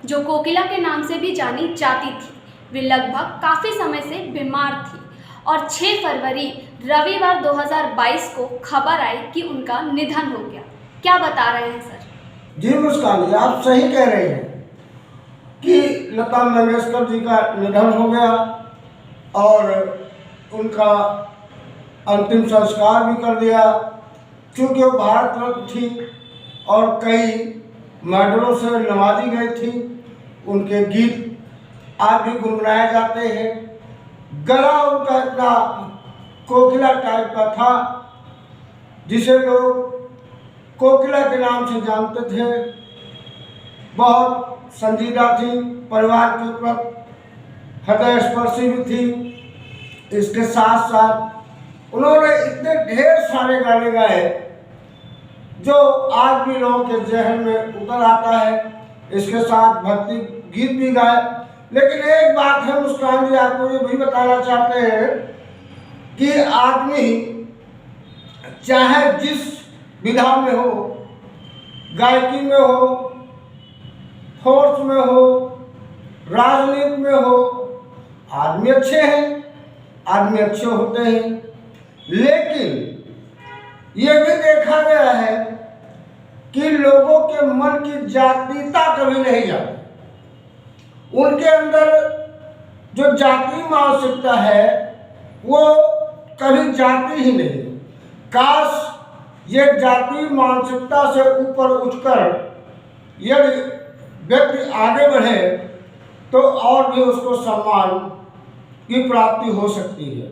जो कोकिला के नाम से भी जानी जाती थी, वे लगभग काफ़ी समय से बीमार थी और 6 फरवरी रविवार 2022 को खबर आई कि उनका निधन हो गया। क्या बता रहे हैं सर? जी मुस्कान जी, आप सही कह रहे हैं कि लता मंगेशकर जी का निधन हो गया और उनका अंतिम संस्कार भी कर दिया। चूँकि वो भारत रत्न थी और कई मेडलों से नवाजी गई थी। उनके गीत आज भी गुनगुनाए जाते हैं। गला उनका इतना कोकिला टाइप का था जिसे लोग कोकिला के नाम से जानते थे। बहुत संजीदा थी, परिवार के प्रति हृदय स्पर्शी भी थी। इसके साथ साथ उन्होंने इतने ढेर सारे गाने गाए जो आज भी लोगों के जहन में उतर आता है। इसके साथ भक्ति गीत भी गाए। लेकिन एक बात है मुस्कान जी, आपको ये भी बताना चाहते हैं कि आदमी चाहे जिस विधा में हो, गायकी में हो, फोर्स में हो, राजनीति में हो, आदमी अच्छे हैं, आदमी अच्छे होते हैं। लेकिन ये भी देखा गया है कि लोगों के मन की जातीयता कभी नहीं जाती। उनके अंदर जो जातीय मानसिकता है वो कभी जाती ही नहीं। काश ये जातीय मानसिकता से ऊपर उठकर यदि व्यक्ति आगे बढ़े तो और भी उसको सम्मान की प्राप्ति हो सकती है।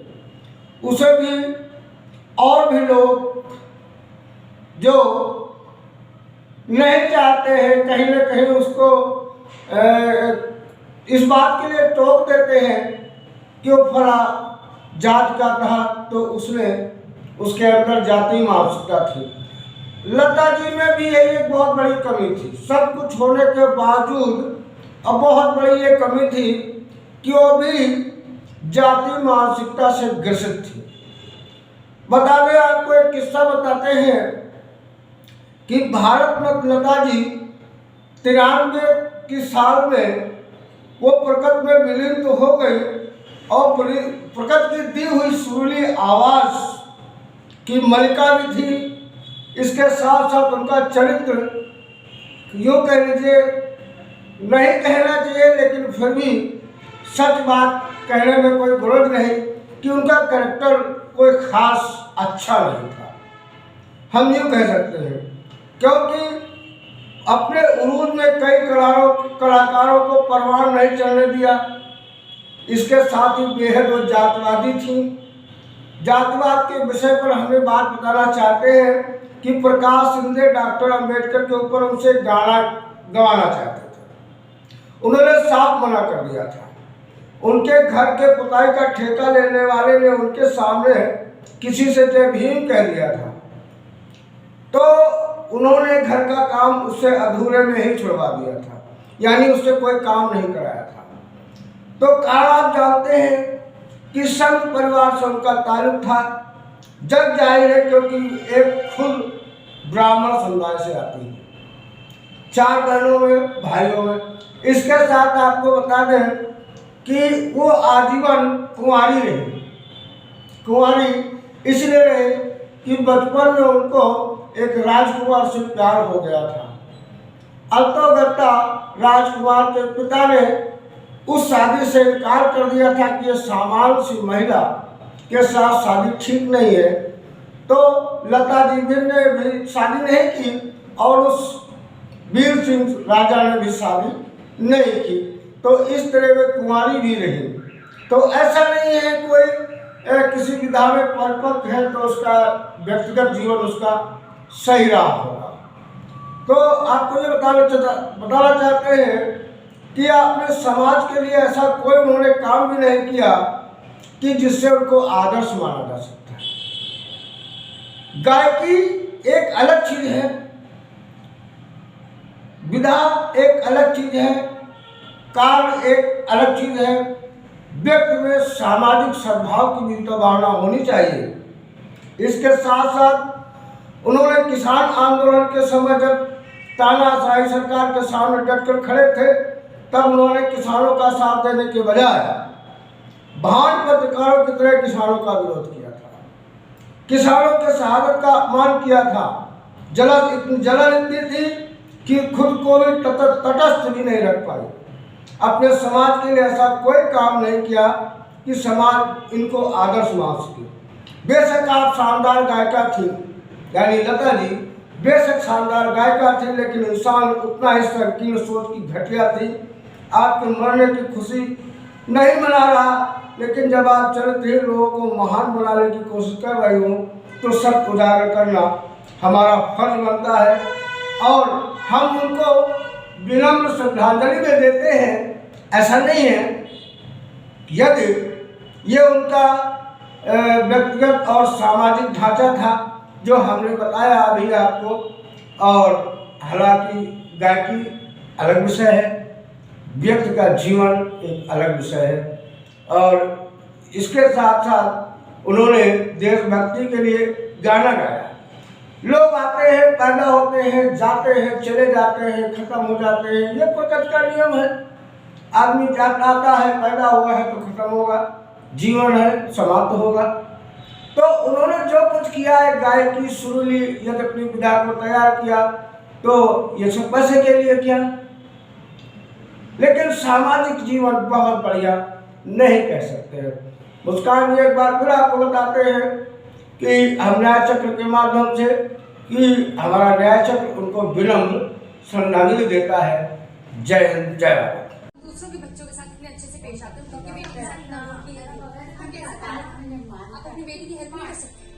उसे भी और भी लोग जो नहीं चाहते हैं कहीं ना कहीं उसको इस बात के लिए टोक देते हैं कि वो फला जात का था तो उसने उसके अंदर जातीय मानसिकता थी। लता जी में भी यही एक बहुत बड़ी कमी थी। सब कुछ होने के बावजूद अब बहुत बड़ी ये कमी थी कि वो भी जातीय मानसिकता से ग्रसित थी। बता दें आपको, एक किस्सा बताते हैं कि भारत रत्न लता जी 93 की साल में वो प्रकृति में विलीन तो हो गई और प्रकृति की दी हुई सुरीली आवाज़ की मलिका भी थी। इसके साथ साथ उनका चरित्र यूँ कह लीजिए, नहीं कहना चाहिए लेकिन फिर भी सच बात कहने में कोई बुराई नहीं कि उनका कैरेक्टर कोई ख़ास अच्छा नहीं था, हम यूँ कह सकते हैं। क्योंकि अपने उरूज में कई कलाकारों को परवान नहीं चलने दिया। इसके साथ ही बेहद वो जातवादी थी। जातिवाद के विषय पर हमें बात बताना चाहते हैं कि प्रकाश शिंदे डॉक्टर अंबेडकर के ऊपर उनसे गाना गवाना चाहते थे। उन्होंने साफ मना कर दिया था। उनके घर के पुताई का ठेका लेने वाले ने उनके सामने किसी से जय भीम कह दिया था तो उन्होंने घर का काम उससे अधूरे में ही छुड़वा दिया था, यानी उससे कोई काम नहीं कराया था। तो कारण आप जानते हैं कि संत परिवार से उनका ताल्लुक था। जग जाहिर है क्योंकि एक खुद ब्राह्मण समुदाय से आती है, 4 बहनों में भाइयों में। इसके साथ आपको बता दें कि वो आजीवन कुंवारी रही। कुंवारी इसलिए रहे कि बचपन में उनको एक राजकुमार से प्यार हो गया था। अल्तोगत्ता राजकुमार के पिता ने उस शादी से इनकार कर दिया था कि ये सामान्य सी महिला के साथ शादी ठीक नहीं है। तो लता जी ने भी शादी नहीं की और उस वीर सिंह राजा ने भी शादी नहीं की। तो इस तरह वे कुंवारी भी रही। तो ऐसा नहीं है कोई किसी विधा में परिपक्व है तो उसका व्यक्तिगत जीवन उसका सही रहा होगा। तो आपको ये बताना चाहते हैं कि आपने समाज के लिए ऐसा कोई उन्होंने काम भी नहीं किया कि जिससे उनको आदर्श माना जा सकता है। गायकी एक अलग चीज है, विधा एक अलग चीज है, कार्य एक अलग चीज है। व्यक्ति में सामाजिक सद्भाव की भी तो भावना होनी चाहिए। इसके साथ साथ उन्होंने किसान आंदोलन के समय जब तानाशाही सरकार के सामने डटकर खड़े थे तब उन्होंने किसानों का साथ देने के बजाय भान पत्रकारों की तरह किसानों का विरोध किया था, किसानों के शहादत का अपमान किया था। जलन इतनी थी कि खुद को भी तटस्थ भी नहीं रख पाई। अपने समाज के लिए ऐसा कोई काम नहीं किया कि समाज इनको आदर्श मान सके। बेशक आप शानदार गायिका थी, यानी लता जी बेशक शानदार गायिका थी, लेकिन इंसान उतना ही संकीर्ण सोच की घटिया थी। आपके मरने की खुशी नहीं मना रहा, लेकिन जब आप चरित्रहीन लोगों को महान बनाने की कोशिश कर रही हूँ तो सत्य उजागर करना हमारा फर्ज बनता है और हम उनको विनम्र श्रद्धांजलि में देते हैं। ऐसा नहीं है, यदि ये उनका व्यक्तिगत और सामाजिक ढांचा था जो हमने बताया अभी आपको, और हालांकि गायकी अलग विषय है, व्यक्ति का जीवन एक अलग विषय है। और इसके साथ साथ उन्होंने देशभक्ति के लिए गाना गाया। लोग आते हैं, पैदा होते हैं, जाते हैं, चले जाते हैं, खत्म हो जाते हैं, ये प्रकृति का नियम है। आदमी आता है, पैदा हुआ है तो खत्म होगा, जीवन है समाप्त होगा। तो उन्होंने जो कुछ किया है, गायकी सुरीली यदि अपनी विधा को तैयार किया तो ये सब पैसे के लिए किया, लेकिन सामाजिक जीवन बहुत बढ़िया नहीं कह सकते। मुस्कान एक बार फिर आपको बताते हैं कि हम न्याय चक्र के माध्यम से कि हमारा न्याय चक्र उनको विनम्र श्रद्धांजलि देता है। जय हिंद, जय भारत। दूसरों के बच्चों के साथ कितने अच्छे से पेश आते हैं, उनकी बेटी के साथ आप अपनी बेटी की हेल्प नहीं कर सकते।